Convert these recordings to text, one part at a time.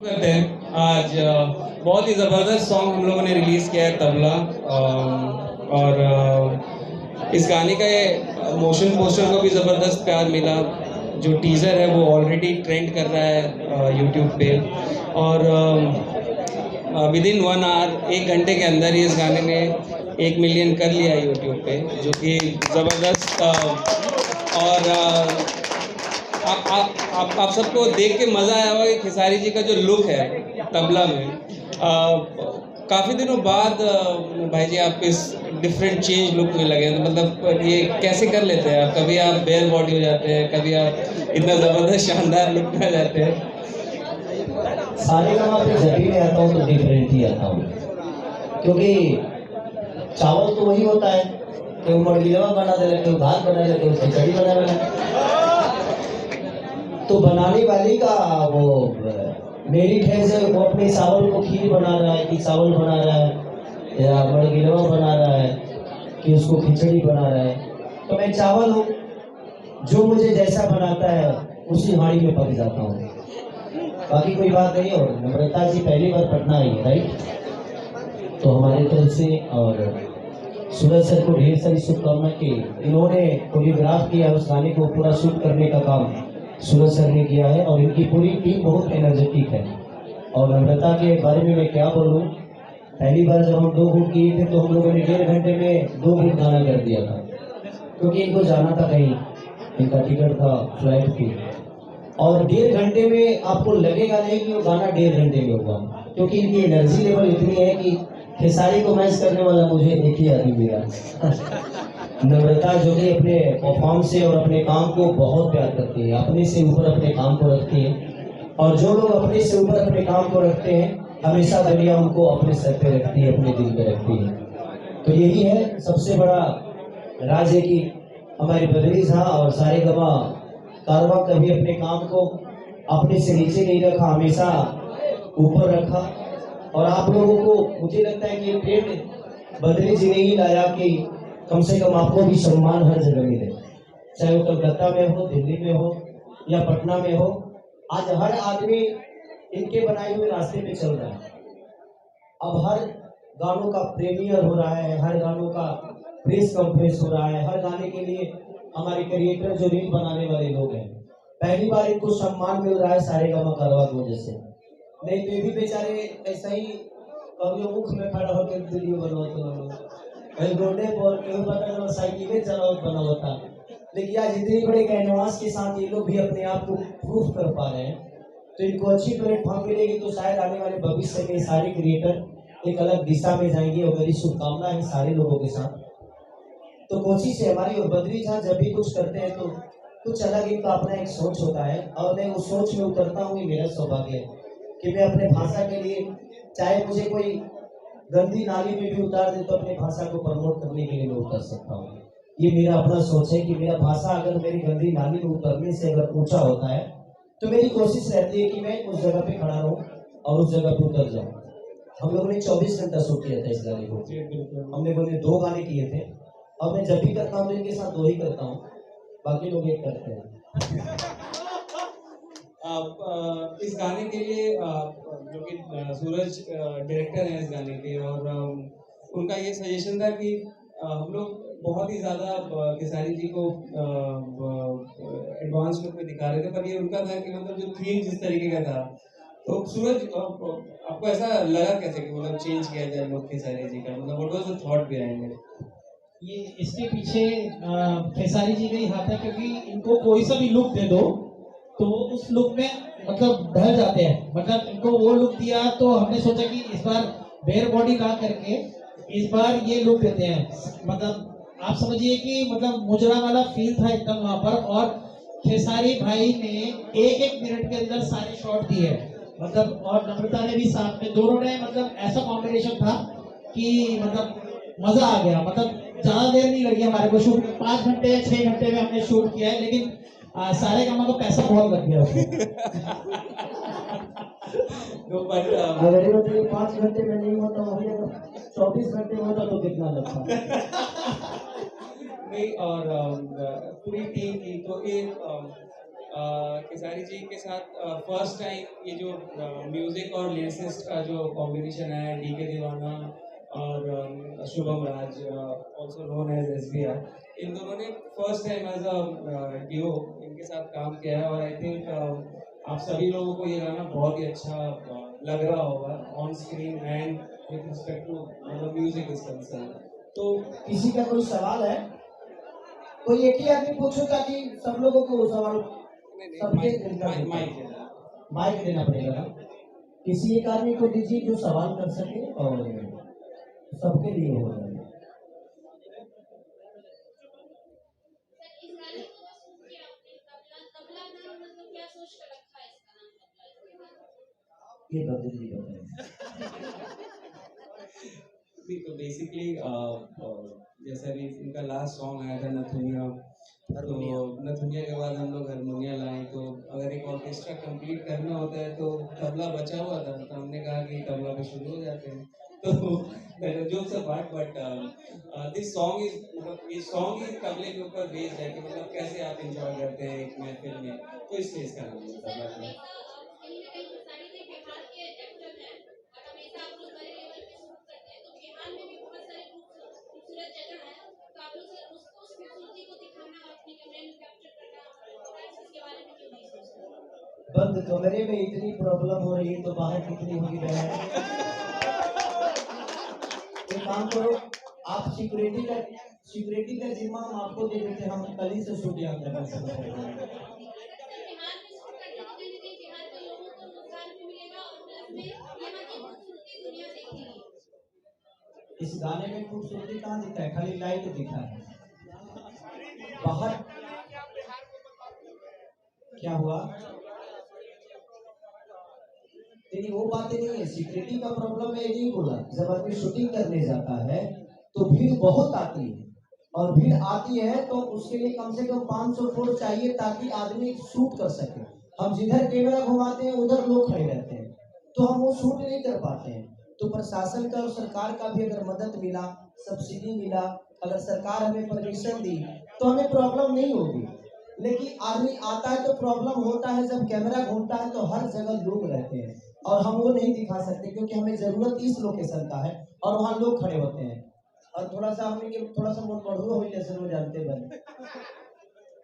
करते हैं आज बहुत ही ज़बरदस्त सॉन्ग हम लोगों ने रिलीज़ किया है तबला। और इस गाने का मोशन पोस्टर को भी ज़बरदस्त प्यार मिला। जो टीज़र है वो ऑलरेडी ट्रेंड कर रहा है यूट्यूब पे। और विद इन 1 आवर 1 घंटे के अंदर ही इस गाने ने 1 मिलियन कर लिया है यूट्यूब पे, जो कि ज़बरदस्त। और आप सबको देख के मज़ा आया होगा कि खेसारी जी का जो लुक है तबला में, काफ़ी दिनों बाद भाई जी आप इस डिफरेंट चेंज लुक में लगे। तो मतलब ये कैसे कर लेते हैं आप? कभी आप बेयर बॉडी हो जाते हैं, कभी आप इतना ज़बरदस्त शानदार लुक में आ जाते हैं। सारे गाँव पे जब भी मैं आता हूँ तो डिफरेंट ही आता हूँ, क्योंकि चावल तो वही होता है कि मड़गिलवा बना दे, कोई भात बना दे, कोई खिचड़ी बना दे। तो बनाने वाले का वो मेरिट है से वो अपने चावल को खीर बना रहा है कि चावल बना रहा है, या मड़गिलवा बना रहा है कि उसको खिचड़ी बना रहा है। तो मैं चावल हूँ, जो मुझे जैसा बनाता है उसी हाड़ी में पक जाता हूँ। बाकी कोई बात नहीं। और नम्रता जी पहली बार पटना आई है, राइट? तो हमारे तरफ से और सूरज सर को ढेर सारी शुभकामनाएं कि इन्होंने कोरियोग्राफ किया, उस गाने को पूरा शूट करने का काम सूरज सर ने किया है और इनकी पूरी टीम बहुत एनर्जेटिक है। और नम्रता के बारे में मैं क्या बोलूँ, पहली बार जब हम 2 गुट किए थे तो हम लोगों ने 1.5 घंटे में 2 गुट गाना कर दिया था, क्योंकि इनको जाना था कहीं, इनका टिकट था फ्लाइट की। और 1.5 घंटे में आपको लगेगा नहीं कि वो गाना 1.5 घंटे में हुआ, क्योंकि इनकी एनर्जी लेवल इतनी है कि खेसारी को मैच करने वाला मुझे एक ही आदमी मिला। नम्रता जो कि अपने परफॉर्म से और अपने काम को बहुत प्यार करती है, अपने से ऊपर अपने काम को रखती है। और जो लोग अपने से ऊपर अपने काम को रखते हैं, हमेशा दुनिया उनको अपने सर पे रखती है, अपने दिल पे रखती है। तो यही है सबसे बड़ा राज है कि हमारे बद्री झा और सारेगामा कारवां कभी अपने काम को अपने से नीचे नहीं रखा, हमेशा ऊपर रखा। और आप लोगों को मुझे लगता है कि ये ट्रेंड बद्री जी ने ही लाया कि कम से कम आपको भी सम्मान हर जगह मिले, चाहे वो कलकत्ता में हो, दिल्ली में हो या पटना में हो। आज हर आदमी इनके बनाए हुए रास्ते पे चल रहा है। अब हर गानों का प्रीमियर हो रहा है, हर गानों का प्रेस कॉन्फ्रेंस हो रहा है, हर गाने के लिए हमारे क्रिएटर जो रील बनाने वाले लोग हैं, पहली बार इनको सम्मान मिल रहा है सारेगामा कारवां की वजह से। नहीं तो ये भी बेचारे ऐसा ही कभी मुख में खड़ा होकर वीडियो बनवाते कहीं रोडे पर कहीं पता साइकिलें चलाओ बना होता। लेकिन आज इतनी बड़े कैनवास के साथ ये लोग भी अपने आप को प्रूफ कर पा रहे हैं, तो इनको अच्छी प्लेटफॉर्म मिलेगी तो शायद आने वाले भविष्य के सारे क्रिएटर एक अलग दिशा में जाएंगे। और मेरी शुभकामनाएं है सारे लोगों के साथ। तो कोशिश है हमारी, और बद्री झा जब भी कुछ करते हैं तो कुछ अलग इनका अपना एक सोच होता है, और मैं उस सोच में उतरता हूँ। ये मेरा सौभाग्य है कि मैं अपने भाषा के लिए, चाहे मुझे कोई गंदी नाली में भी उतार दे तो अपनी भाषा को प्रमोट करने के लिए मैं उतर सकता हूँ। ये मेरा अपना सोच है कि मेरा भाषा अगर मेरी गंदी नाली में उतरने से अगर ऊंचा होता है तो मेरी कोशिश रहती है कि मैं उस जगह पे खड़ा रहूं और उस जगह पे उतर जाऊं। हम लोगों ने 24 घंटा शूट किया था इस गाने को, हमने बोले 2 गाने किए थे। और मैं जब भी करता हूँ तो इनके साथ 2 ही करता हूँ, बाकी लोग एक करते हैं। इस गाने के लिए जो कि सूरज डायरेक्टर हैं इस गाने के, और उनका ये सजेशन था कि हम लोग बहुत ही ज़्यादा खेसारी जी को एडवांस लुक में दिखा रहे थे, पर ये उनका था कि मतलब जो थीम जिस तरीके का था। तो सूरज आपको ऐसा लगा कैसे कि मतलब चेंज किया जाए लुक खेसारी जी का? मतलब what was the thought behind it? ये इसके पीछे खेसारी जी का ही हाथ है, क्योंकि इनको कोई सा भी लुक दे दो तो वो उस लुक में मतलब ढल जाते हैं। मतलब इनको वो लुक दिया तो हमने सोचा कि इस बार बेयर बॉडी ना करके इस बार ये लुक देते हैं। मतलब आप समझिए कि मतलब मुजरा वाला फील था एकदम वहां पर। और खेसारी भाई ने 1-1 मिनट के अंदर सारे शॉट दिए, मतलब और नम्रता ने भी साथ में, दोनों ने मतलब ऐसा कॉम्बिनेशन था कि मतलब मजा आ गया। मतलब ज्यादा देर नहीं लगी हमारे को शूट, 5 घंटे 6 घंटे में हमने शूट किया है, लेकिन सारे कामों को पैसा बहुत लग गया उसमें। तो बट अगर ये बताइए 5 घंटे में नहीं होता, वही अगर 24 घंटे में होता तो कितना लगता? नहीं, और पूरी टीम की तो ये खेसारी जी के साथ फर्स्ट टाइम ये जो म्यूजिक और लिरिसिस्ट का जो कॉम्बिनेशन है, डी के दीवाना और Shubham Raj, also known as SBR, इन दोनों ने first time as a duo इनके साथ काम किया है। और आई थिंक आप सभी लोगों को ये गाना बहुत ही अच्छा लग रहा होगा on screen and with respect to मतलब म्यूजिक इज कंसर्न। तो किसी का कोई सवाल है? कोई एक ही आदमी पूछो ताकि सब लोगों को वो सवाल सबके माइक देना पड़ेगा ना। किसी एक आदमी को दीजिए जो सवाल कर सके और सबके लिए हो जाए। ये बदल जी बताएं। नहीं, तो बेसिकली जैसे अभी इनका लास्ट सॉन्ग आया था नथुनिया, तो नथुनिया के बाद हम लोग हारमोनिया लाए। तो अगर एक ऑर्केस्ट्रा कंप्लीट करना होता है तो तबला बचा हुआ था, तो हमने कहा कि तबला पे शुरू हो जाते हैं। तो jokes apart, but this song is मतलब ये सॉन्ग ही तबले के ऊपर बेस्ड है कि मतलब कैसे आप एंजॉय करते हैं एक महफिल में, तो इसलिए इसका नाम है तबला। बंद कमरे में इतनी प्रॉब्लम हो रही है तो बाहर कितनी होगी बहन। एक काम करो, आप सिक्योरिटी का जिम्मा हम आपको दे देते हैं, हम कल ही से शूट यहाँ करना शुरू कर देंगे। इस गाने में खूबसूरती कहाँ दिखता है? खाली लाइट दिखा है। बाहर क्या हुआ? तेरी वो बातें नहीं है, सिक्योरिटी का प्रॉब्लम है नहीं बोला। जब आदमी शूटिंग करने जाता है तो भीड़ बहुत आती है, और भीड़ आती है तो उसके लिए कम से कम 500 फुट चाहिए ताकि आदमी शूट कर सके। हम जिधर कैमरा घुमाते हैं उधर लोग खड़े रहते हैं, तो हम वो शूट नहीं कर पाते हैं। तो प्रशासन का और सरकार का भी अगर मदद मिला, सब्सिडी मिला, अगर सरकार हमें परमिशन दी तो हमें प्रॉब्लम नहीं होगी। लेकिन आदमी आता है तो प्रॉब्लम होता है, जब कैमरा घूमता है तो हर जगह लोग रहते हैं और हम वो नहीं दिखा सकते क्योंकि हमें जरूरत इस लोकेशन का है और वहाँ लोग खड़े होते हैं। और थोड़ा सा हमने थोड़ा सा मोटमड़ुआ हुई जैसे लोग जानते बने।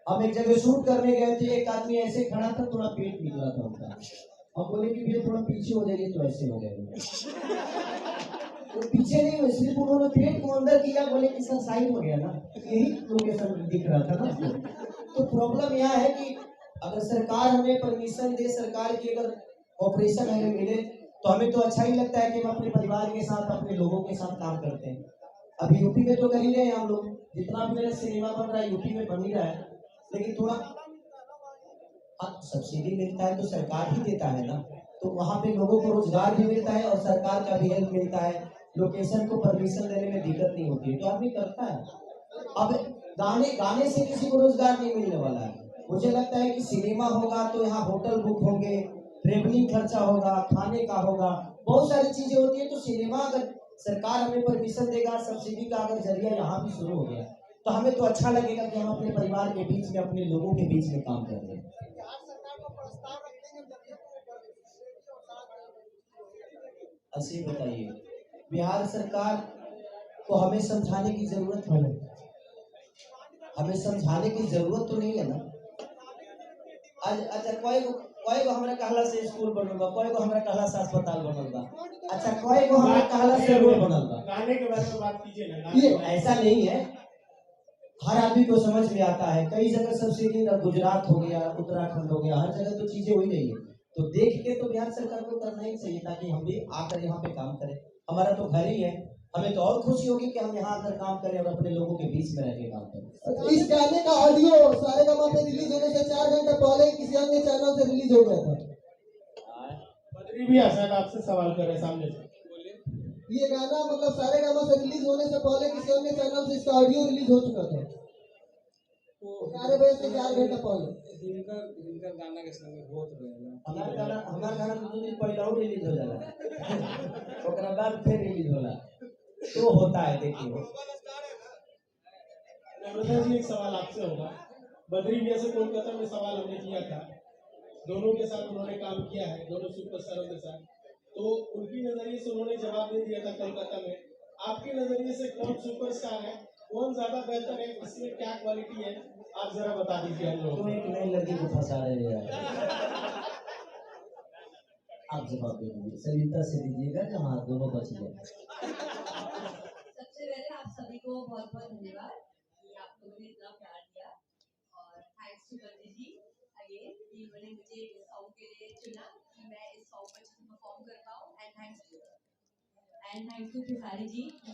हम एक जगह शूट करने गए थे, एक आदमी ऐसे खड़ा था, थोड़ा पेट निकला था उनका। हम बोले कि भैया थोड़ा पीछे हो जाइए, तो ऐसे हो गए। वो पीछे नहीं हुए, सिर्फ उन्होंने पेट को अंदर किया, बोले कि सर साइड हो गया ना, यही लोकेशन दिख रहा था ना। तो प्रॉब्लम यह है कि अगर सरकार हमें परमिशन दे, सरकार की अगर ऑपरेशन हमें मिले तो हमें तो अच्छा ही लगता है कि हम अपने परिवार के साथ, अपने लोगों के साथ काम करते हैं। अभी यूपी में तो कर ही रहे हैं हम लोग, जितना भी मेरा सिनेमा बन रहा है यूपी में बन ही रहा है। लेकिन थोड़ा सब्सिडी मिलता है तो सरकार ही देता है ना, तो वहाँ पे लोगों को रोजगार भी मिलता है और सरकार का भी हेल्प मिलता है। लोकेशन को परमिशन देने में दिक्कत नहीं होती है, तो आदमी करता है। अब गाने से किसी को रोजगार नहीं मिलने वाला है। मुझे लगता है कि सिनेमा होगा तो यहाँ होटल बुक होंगे, ट्रेवलिंग खर्चा होगा, खाने का होगा, बहुत सारी चीजें होती है। तो सिनेमा अगर सरकार हमें परमिशन देगा, सब्सिडी का अगर जरिया यहाँ भी शुरू हो गया तो हमें तो अच्छा लगेगा कि हम अपने परिवार के बीच में, अपने लोगों के बीच में काम कर रहे हैं। अच्छी बताइए, बिहार सरकार को हमें समझाने की जरूरत है? हमें समझाने की जरूरत तो नहीं है ना। आज अच्छा कोई को हमरा कहला से स्कूल बनल बा, कोई को हमरा कहला से अस्पताल बनल बा, अच्छा कोई को हमरा कहला से रोड बनल बा। गाने के बारे में बात कीजिए ना। ये ऐसा नहीं है, हर आदमी को समझ में आता है। कई जगह सब्सिडी, गुजरात हो गया, उत्तराखंड हो गया, हर जगह तो चीजें हो ही रही है। तो देख के तो बिहार सरकार को करना ही चाहिए ताकि हम भी आकर यहाँ पे काम करें। हमारा तो घर ही है, हमें तो और खुशी होगी कि हम यहाँ आकर काम करें और अपने लोगों के बीच में रह के काम करें। इस गाने का ऑडियो सारेगामा पे रिलीज होने से 4 घंटे पहले किसी अन्य चैनल से रिलीज हो गया था। बद्री भी शायद आपसे सवाल कर रहे हैं सामने से। ये गाना मतलब सारेगामा से रिलीज होने से पहले किसी अन्य चैनल से इसका ऑडियो रिलीज हो चुका था। 11 बजे से 4 घंटे पहले इनका गाना के संग बहुत रहेला। हमारा गाना 2 दिन पहले और रिलीज हो जाला, ओकरा बाद फिर रिलीज होला, तो होता है। देखिए नम्रता जी, एक सवाल आपसे होगा। बद्री इंडिया से कोलकाता में सवाल हमने किया था, दोनों के साथ उन्होंने काम किया है, दोनों सुपरस्टारों के साथ, तो उनकी नजरिए से उन्होंने जवाब दे दिया था कोलकाता में। आपके नजरिए से कौन सुपरस्टार है, कौन ज्यादा बेहतर है, इसमें क्या क्वालिटी है, आप जरा बता दीजिए हम लोगों क्यों को। एक नई लड़की को फंसा रहे हैं यार? आप जवाब दे दीजिए, सलीता से दीजिएगा जहाँ दोनों बच गए। सबसे पहले आप सभी को बहुत बहुत धन्यवाद कि आप लोगों ने इतना प्यार दिया, और thanks to Badri ji again कि उन्होंने मुझे इस सॉन्ग के लिए चुना कि मैं इस सॉन्ग पर परफॉर्म कर पाऊँ, and thanks to Khesari ji कि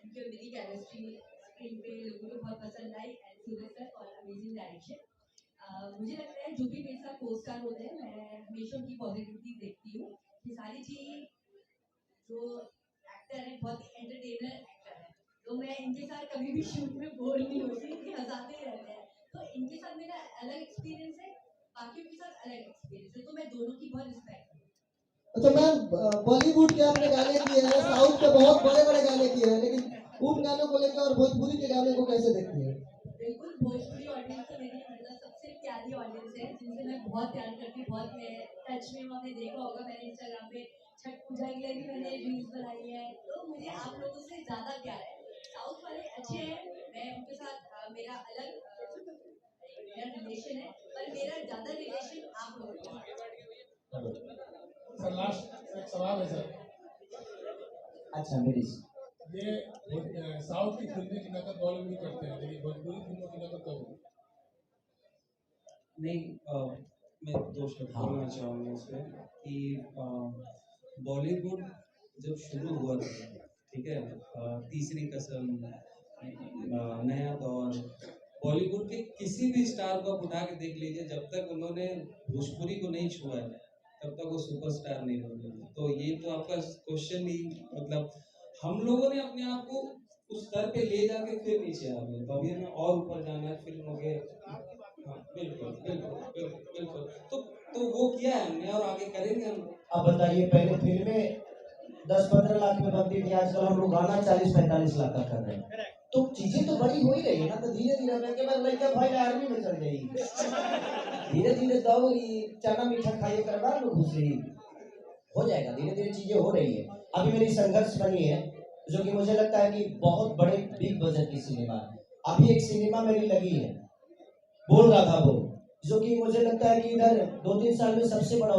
उनकी मेरी केमिस्ट्री स्क्रीन पे लोगों को बहुत पसंद आई, एंड सूरज सर और अमेजिंग डायरेक्शन। मुझे लगता है जो भी मेरे साथ को स्टार होते हैं मैं हमेशा उनकी पॉजिटिविटी देखती हूँ। खेसारी जी जो एक्टर है बहुत ही एंटरटेनर एक्टर है, तो मैं इनके साथ कभी भी शूट में बोर नहीं होती, ये हंसाते ही रहते हैं। तो इनके साथ मेरा अलग एक्सपीरियंस है, बाकियों के साथ अलग एक्सपीरियंस है, तो मैं दोनों की बहुत रिस्पेक्ट करती हूँ। अच्छा मैम, बॉलीवुड के आपने गाने किए हैं, साउथ के बहुत बड़े बड़े गाने किए हैं, लेकिन उन गानों को लेकर और भोजपुरी के गाने को कैसे देखती हैं? बिल्कुल, भोजपुरी ऑडियंस तो मेरी मतलब सबसे प्यारी ऑडियंस है, जिनसे मैं बहुत प्यार करती हूँ, बहुत मैं टच में हूँ। आपने देखा होगा मैंने इंस्टाग्राम पे छठ पूजा के लिए भी मैंने रील्स बनाई है, तो मुझे आप लोगों से ज़्यादा प्यार है। साउथ वाले अच्छे हैं, मैं उनके साथ मेरा अलग मेरा रिलेशन है, पर मेरा ज़्यादा रिलेशन आप लोगों के साथ। सर लास्ट एक सवाल है सर, अच्छा मेरी ये साउथ की फिल्में की नकल बॉलीवुड करते हैं, लेकिन भोजपुरी फिल्मों की नकल कब होगी? नहीं, मैं दो शब्द बोलना चाहूँगा इस पे कि बॉलीवुड जब शुरू हुआ था, ठीक है, तीसरी कसम, नया दौर, बॉलीवुड के किसी भी स्टार को आप उठा के देख लीजिए, जब तक उन्होंने भोजपुरी को नहीं छुआ है तब तक वो सुपरस्टार नहीं बने। तो ये तो आपका क्वेश्चन ही, मतलब हम लोगों ने अपने आप को उस स्तर पे ले जाके फिर नीचे आ गए, तो अभी हमें और ऊपर जाना है फिल्मों के। हाँ, बिल्कुल बिल्कुल बिल्कुल बिल्कुल। तो वो किया है हमने और आगे करेंगे हम। अब बताइए, पहले फिल्में 10-15 लाख में बनती थी, आजकल हम लोग गाना 40-45 लाख का कर रहे हैं। तो चीजें तो बड़ी हो ही रही है ना, तो धीरे धीरे मैं के बाद लड़का भाई आर्मी में चल जाएगी, धीरे धीरे दौड़ी चना मीठा खाइए करवा लो, घुस रही हो जाएगा, धीरे धीरे चीजें हो रही है। अभी मेरी संघर्ष बनी है, जो कि मुझे लगता है कि बहुत बड़े बिग बजट की सिनेमा है। अभी एक सिनेमा मेरी लगी है, बोल रहा था वो, जो कि मुझे लगता है कि इधर 2-3 साल में सबसे बड़ा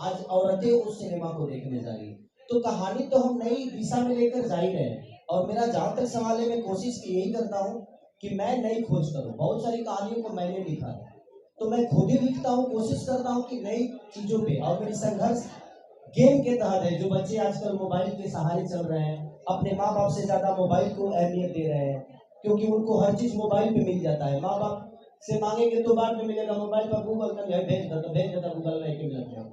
आज औरतें उस सिनेमा को देखने जा रही है। तो कहानी तो हम नई दिशा में लेकर जा ही रहे हैं, और मेरा जहाँ तक सवाल है, मैं कोशिश यही करता हूँ कि मैं नई खोज करूँ। बहुत सारी कहानियों को मैंने लिखा है, तो मैं खुद ही लिखता हूँ, कोशिश करता हूँ कि नई चीजों पे। और मेरी संघर्ष गेम के तहत है। जो बच्चे आजकल मोबाइल के सहारे चल रहे हैं, अपने माँ बाप से ज्यादा मोबाइल को अहमियत दे रहे हैं, क्योंकि उनको हर चीज मोबाइल पे मिल जाता है। माँ बाप से मांगेंगे तो बाद में मिलेगा, मोबाइल पर गूगल कर भेज देता गूगल में मिल गया।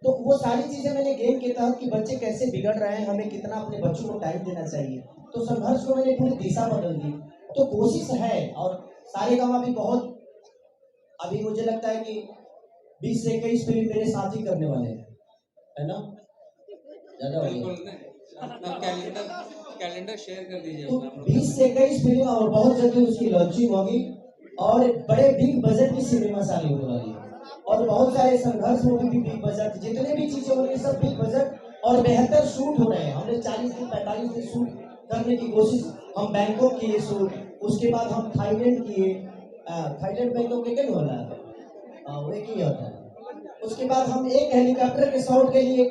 तो वो सारी चीजें मैंने गेम के तहत कि बच्चे कैसे बिगड़ रहे हैं, हमें कितना अपने बच्चों को टाइम देना चाहिए, तो संघर्ष को मैंने पूरी दिशा बदल दी। तो कोशिश है, और सारेगामा भी बहुत, अभी मुझे लगता है कि 20 से 21 फिल्म मेरे साथ ही करने वाले हैं, है ना? ज्यादा हो बिल्कुल गया। नहीं, अपना कैलेंडर शेयर कर दीजिए तो अपना। 20 से 21 फिल्म और बहुत जल्दी उसकी लॉन्चिंग होगी, और बड़े बिग बजट की सिनेमा सारी होने वाली है, और बहुत सारे संघर्ष मूवी भी बिग बजट, जितने भी चीजें हो रही है सब बिग बजट और बेहतर शूट हो रहे हैं। हमने 40 दिन 45 दिन शूट करने की कोशिश, हम बैंकॉक किए शूट, उसके बाद हम थाईलैंड किए, थाईलैंड बैंकॉक के क्या होला है, वो एक ही होता है। उसके बाद हम एक हेलीकॉप्टर के शॉट के लिए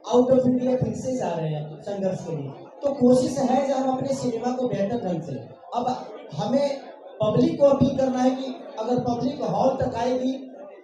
आउट ऑफ इंडिया फिर से जा रहे हैं संघर्ष के लिए। तो कोशिश है कि हम अपने सिनेमा को बेहतर ढंग से, अब हमें पब्लिक को अपील करना है कि अगर पब्लिक हॉल तक आएगी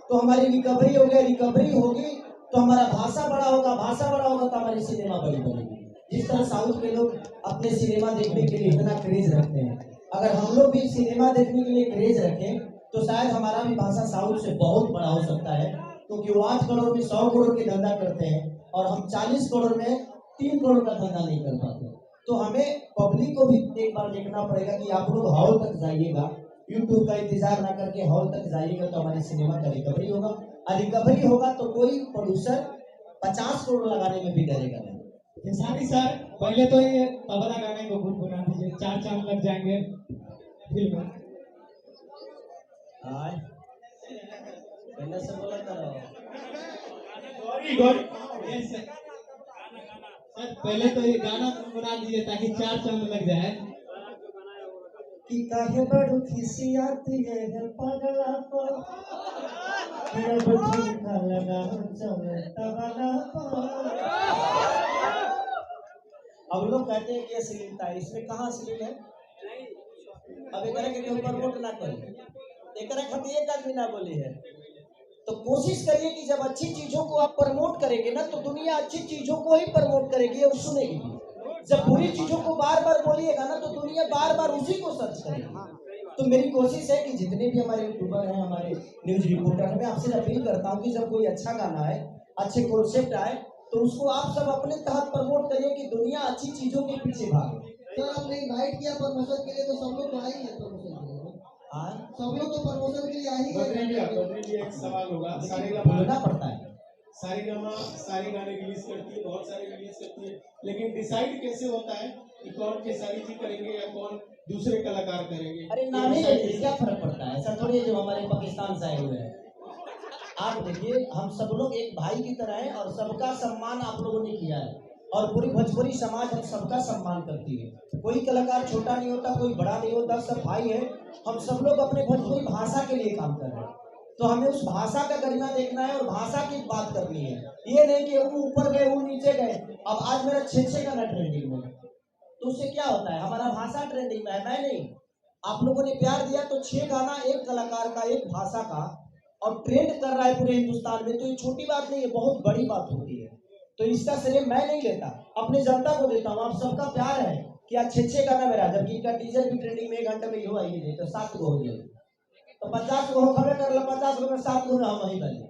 तो हमारी रिकवरी हो गई, रिकवरी होगी तो हमारा भाषा बड़ा होगा, भाषा बड़ा होगा तो हमारी सिनेमा बड़ी बनेगी। जिस तरह साउथ के लोग अपने सिनेमा देखने के लिए इतना क्रेज रखते हैं, अगर हम लोग भी सिनेमा देखने के लिए क्रेज रखें तो शायद हमारा भी भाषा साउथ से बहुत बड़ा हो सकता है, क्योंकि वो 8 करोड़ में 100 करोड़ की धंधा करते हैं और हम 40 करोड़ में 3 करोड़ का धंधा नहीं कर पाते। तो हमें पब्लिक को भी एक बार देखना पड़ेगा कि आप लोग हॉल तक जाइएगा, यूट्यूब का इंतजार ना करके हॉल तक जाइएगा तो हमारी सिनेमा का रिकवरी होगा, और रिकवरी होगा तो कोई प्रोड्यूसर 50 करोड़ लगाने में भी डरेगा नहीं। खेसारी सर, पहले तो ये तबला गाने को गुनगुना दीजिए, 4 चांद लग जाएंगे फिल्म में। हाँ पहले से बोला करो। Gauri Gauri yes sir. Sir पहले तो ये गाना गुनगुना दीजिए ताकि 4 चांद लग जाए। कि काहे बड़ू खिसियाती है पगला पर ये बठुका लगा चलता वाला पर। अब लोग कहते हैं कि ये अश्लीलता है, इसमें कहाँ अश्लील है? अब एक के ऊपर प्रमोट ना करें, एक खातिर एक आदमी ना बोली है। तो कोशिश करिए कि जब अच्छी चीजों को आप प्रमोट करेंगे ना तो दुनिया अच्छी चीजों को ही प्रमोट करेगी और सुनेगी भी। जब बुरी चीजों को बार बार बोलिएगा ना तो दुनिया बार बार उसी को सर्च करेगी। तो मेरी कोशिश है कि जितने भी हमारे यूट्यूबर हैं, हमारे न्यूज रिपोर्टर हैं, मैं आपसे अपील करता हूँ कि जब कोई अच्छा गाना आए, अच्छे कॉन्सेप्ट आए तो उसको आप सब अपने तहत प्रमोट करिए कि दुनिया अच्छी चीजों के पीछे भागे। सर आपने इनवाइट किया प्रमोशन के लिए तो सब लोग तो आएंगे प्रमोशन के लिए। सब लोग तो प्रमोशन के लिए आ ही गए। एक सवाल होगा, बोलना पड़ता है। सारे गाने रिलीज करती है, बहुत सारे रिलीज करती है, लेकिन डिसाइड कैसे होता है कि कौन खेसारी जी करेंगे या कौन दूसरे कलाकार करेंगे? अरे नाम ही देखिए क्या फर्क पड़ता है, ऐसा थोड़ी है जो हमारे पाकिस्तान से आए हुए हैं। आप देखिए हम सब लोग एक भाई की तरह हैं और सबका सम्मान आप लोगों ने किया है और पूरी भोजपुरी समाज हम सबका सम्मान करती है। कोई कलाकार छोटा नहीं होता, कोई बड़ा नहीं होता, सब भाई है। हम सब लोग अपने भोजपुरी भाषा के लिए काम कर रहे हैं तो हमें उस भाषा का गरिमा देखना है और भाषा की बात करनी है। ये नहीं कि वो ऊपर गए वो नीचे गए। अब आज मेरा 6 गाना ट्रेंडिंग में तो उससे क्या होता है, हमारा भाषा ट्रेंडिंग में है, मैं नहीं। आप लोगों ने प्यार दिया तो 6 गाना एक कलाकार का, एक भाषा का और ट्रेंड कर रहा है पूरे हिंदुस्तान में, तो ये छोटी बात नहीं है, बहुत बड़ी बात होती है। तो इसका श्रेय मैं नहीं लेता, अपने जनता को देता हूँ। आप सबका प्यार है कि आज 6 गाना मेरा, जबकि इनका टीजर भी ट्रेंडिंग में 1 घंटे में हो आई है तो 7 गो हो गया, तो 50 गो खबे कर लो, 50 गो में 7 गो हम वही बने।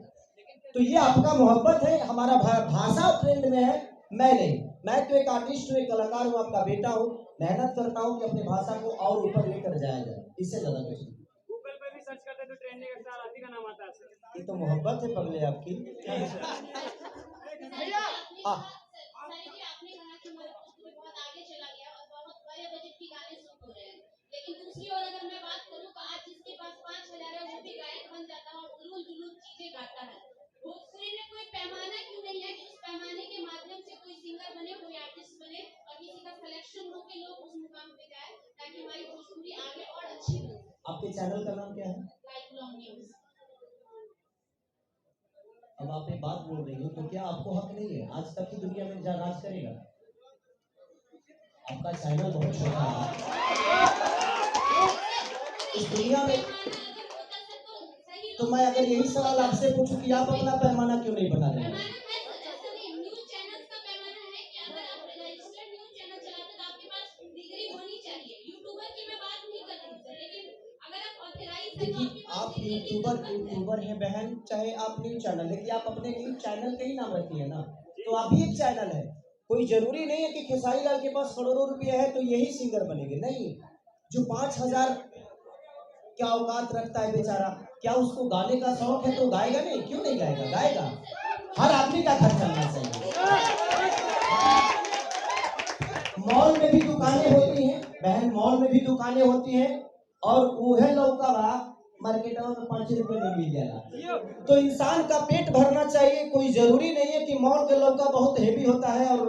तो ये आपका मोहब्बत है, हमारा भाषा ट्रेंड में है, मैं नहीं। मैं तो एक आर्टिस्ट हूँ, एक कलाकार हूँ, आपका बेटा हूँ, मेहनत करता हूँ कि अपनी भाषा को और ऊपर लेकर जाया जाए, इससे ज्यादा कुछ नहीं। गूगल पे भी सर्च करते तो ट्रेंडिंग स्टार आप ही का नाम आता है। ये तो मोहब्बत है पगले आपकी। हाँ आपने कहा कि बहुत आगे चला गया और बहुत बड़े बजट के गाने शूट हो रहे हैं, लेकिन दूसरी ओर अगर मैं बात करूं तो आज जिसके पास 5,000 है वो भी गायक बन जाता है और उलूल जुलूल चीजें गाता है। भोजपुरी में कोई पैमाना क्यों नहीं है कि उस पैमाने के माध्यम से कोई सिंगर बने, कोई आर्टिस्ट बने और किसी का सिलेक्शन हो के लोग उस मुकाम पे जाए ताकि हमारी भोजपुरी आगे और अच्छी हो। आपके चैनल का नाम क्या है? Life long news. अब आप एक बात बोल रही हो तो क्या आपको हक नहीं है आज तक की दुनिया में जहाँ राज करेगा? आपका चैनल बहुत छोटा है इस दुनिया में। तो मैं अगर यही सवाल आपसे पूछूं कि आप अपना पैमाना क्यों नहीं बता रहे हैं? न्यूज चैनल्स का पैमाना है कि अगर आप रजिस्टर्ड न्यूज चैनल चलाते हैं तो आपके पास डिग्री होनी चाहिए। यूट्यूबर की मैं बात नहीं कर रही सर, लेकिन अगर आप ऑथराइज्ड हैं देखिए आप यूट्यूबर हैं बहन, चाहे आप न्यूज चैनल, लेकिन आप अपने न्यूज चैनल का ही नाम रखी है ना, तो आप भी एक चैनल है। कोई जरूरी नहीं है कि खेसारी लाल के पास करोड़ों रुपया है तो यही सिंगर बनेंगे, नहीं। जो 5,000 क्या औकात रखता है बेचारा, क्या उसको गाने का शौक है तो गाएगा नहीं? क्यों नहीं गाएगा? गाएगा। हर आदमी का खर्च चलना चाहिए। मॉल में भी दुकानें होती हैं बहन, मॉल में भी दुकानें होती हैं और वह लौका मार्केट में 5 रुपए में मिल जाएगा। तो इंसान का पेट भरना चाहिए। कोई जरूरी नहीं है कि मॉल का लौका बहुत हेवी होता है और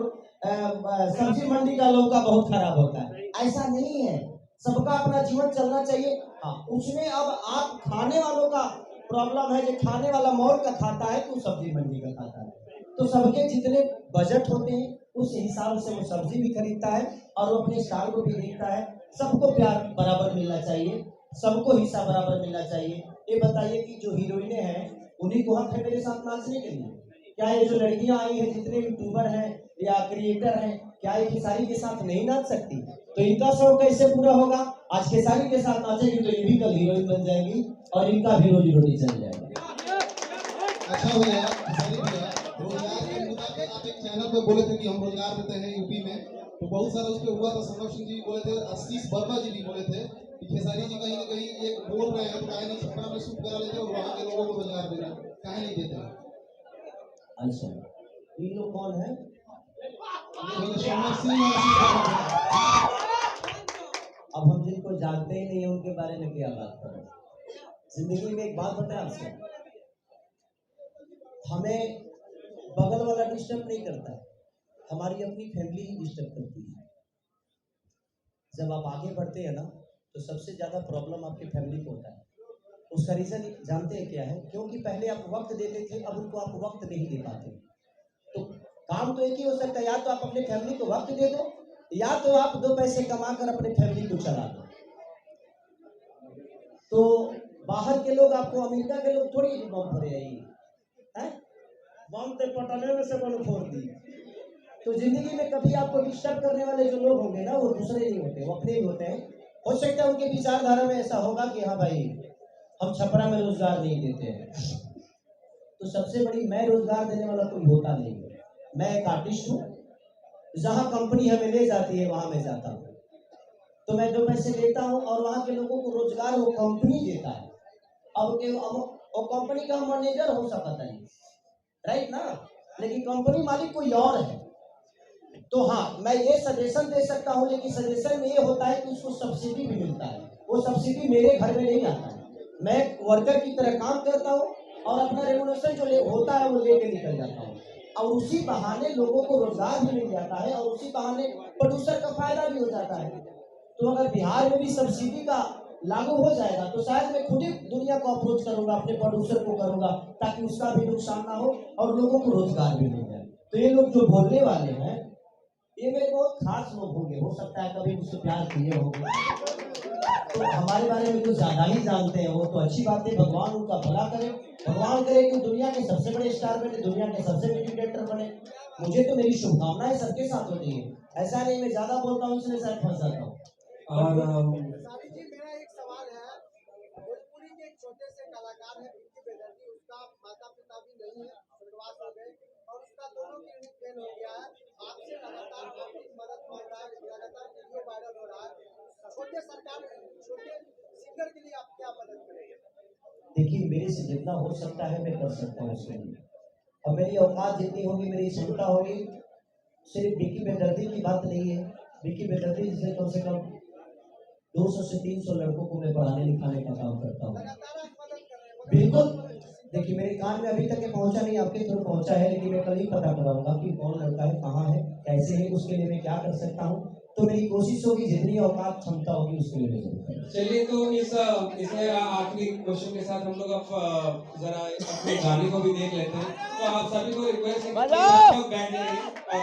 सब्जी मंडी का लौका बहुत खराब होता है, ऐसा नहीं है। सबका अपना जीवन चलना चाहिए। हाँ, उसमें अब आप खाने वालों का प्रॉब्लम है, जो खाने वाला मॉल का खाता है तो सब्जी मंडी का खाता है। तो सबके जितने बजट होते हैं उस हिसाब से वो सब्जी भी खरीदता है और वो अपने स्टार को भी देखता है। सबको प्यार बराबर मिलना चाहिए, सबको हिस्सा बराबर मिलना चाहिए। ये बताइए कि जो हीरोइनें हैं उन्हीं को हक है मेरे साथ नाचने के लिए? क्या ये जो लड़कियां आई हैं, जितने यूट्यूबर हैं या क्रिएटर हैं, क्या ये खेसारी के साथ नहीं नाच सकती? तो इनका शौक कैसे पूरा होगा? आज खेसारी के साथ नाचेगी तो ये भी कल हीरोइन बन जाएगी और इनका भी रोजी रोटी चल जाएगा। अच्छा भैया, रोजगार के मुताबिक आप एक चैनल पे बोले थे कि हम रोजगार देते हैं यूपी में, तो बहुत सारा उस पर हुआ था। संगम सिंह जी बोले थे, आशीष वर्मा जी भी बोले थे कि खेसारी जी कहीं ना कहीं एक बोल रहे हैं तो काहे नहीं छपरा में शूट करा लेते और वहाँ के लोगों को रोजगार देना, काहे नहीं देते? अच्छा, ये लोग कौन है? अब हम जिनको जानते ही नहीं है उनके बारे में क्या बात करें? जिंदगी में एक बात बताएं आपसे, हमें बगल वाला डिस्टर्ब नहीं करता है, हमारी अपनी फैमिली ही डिस्टर्ब करती है। जब आप आगे बढ़ते हैं ना तो सबसे ज़्यादा प्रॉब्लम आपकी फैमिली को होता है। उसका रीज़न जानते हैं क्या है? क्योंकि पहले आप वक्त देते थे, अब उनको आप वक्त नहीं दे पाते। तो काम तो एक ही हो सकता है, या तो आप अपने फैमिली को वक्त दे दो, या तो आप 2 पैसे कमा कर अपने फैमिली को चला दो। तो बाहर के लोग आपको, अमेरिका के लोग थोड़ी बम फोड़े हैं, बम तो पटाने में से बम फोड़ दी। तो जिंदगी में कभी आपको डिस्टर्ब करने वाले जो लोग होंगे ना, वो दूसरे नहीं होते, वो अपने ही होते हैं। हो सकता है उनके विचारधारा में ऐसा होगा कि हाँ भाई, हम छपरा में रोजगार नहीं देते हैं, तो सबसे बड़ी, मैं रोजगार देने वाला कोई होता नहीं है। मैं एक आर्टिस्ट हूँ, जहाँ कंपनी हमें ले जाती है वहाँ मैं जाता हूँ, तो मैं 2 पैसे लेता हूँ और वहाँ के लोगों को रोजगार वो कंपनी देता है। अब वो कंपनी का मैनेजर हो सकता है, राइट ना, लेकिन कंपनी मालिक कोई और है। तो हाँ, मैं ये सजेशन दे सकता हूँ, लेकिन सजेशन में ये होता है कि उसको सब्सिडी भी मिलता है। वो सब्सिडी मेरे घर में नहीं आता है, मैं वर्कर की तरह काम करता हूँ और अपना रेमुनेशन जो होता है वो लेके निकल जाता हूँ, और उसी बहाने लोगों को रोजगार भी मिल जाता है और उसी बहाने प्रोड्यूसर का फायदा भी हो जाता है। तो अगर बिहार में भी सब्सिडी का लागू हो जाएगा तो शायद मैं खुद ही दुनिया को अप्रोच करूंगा, अपने प्रोड्यूसर को करूंगा, ताकि उसका भी नुकसान ना हो और लोगों को रोजगार भी मिल जाए। तो ये लोग जो बोलने वाले हैं, ये मेरे बहुत खास लोग होंगे, हो सकता है कभी मुझसे प्यार किए होंगे, तो हमारे बारे में कुछ ज्यादा ही जानते हैं, वो तो अच्छी बात है। भगवान उनका भला करे, भगवान करे कि दुनिया के सबसे बड़े स्टार बने, दुनिया के सबसे बड़े डायरेक्टर बने। मुझे तो मेरी शुभकामनाएं सबके साथ होती है, ऐसा नहीं मैं ज्यादा बोलता हूँ इसलिए शायद फंस जाता हूँ। और सारी जी, मेरा एक सवाल है, भोजपुरी के एक छोटे से कलाकार है पिंकी बेदर्जी, उसका माता पिता भी नहीं है, स्वर्गवास हो गए, और उसका दोनों की ट्रेन हो गया है। आपसे लगातार पब्लिक मदद मांग रहा है, लगातार वीडियो वायरल हो रहा है। छोटे सिंगर के लिए आप क्या मदद करेंगे? देखिए, मेरे से जितना हो सकता है मैं कर सकता हूँ उसके लिए, और मेरी औकात जितनी होगी, मेरी क्षमता होगी। सिर्फ विकी बेदर्जी की बात नहीं है, विकी बेदर्जी से कम 200 से 300 लड़कों को मैं पढ़ाने लिखाने का काम करता हूँ। बिल्कुल, देखिए मेरे कान में अभी तक ये पहुंचा नहीं, आपके थ्रू पहुंचा है, लेकिन मैं कल ही पता कराऊंगा कि कौन लड़का है, कहाँ है, कैसे है, उसके लिए मैं क्या कर सकता हूँ। तो मेरी कोशिश होगी, जितनी औकात क्षमता होगी उसके लिए मैं जरूर करूंगा। चलिए, तो इसे आखिरी क्वेश्चन के साथ हम लोग अब जरा अपने गाने को भी देख लेते हैं। तो आप सभी को रिक्वेस्ट है कि आप लोग बैठ जाइए और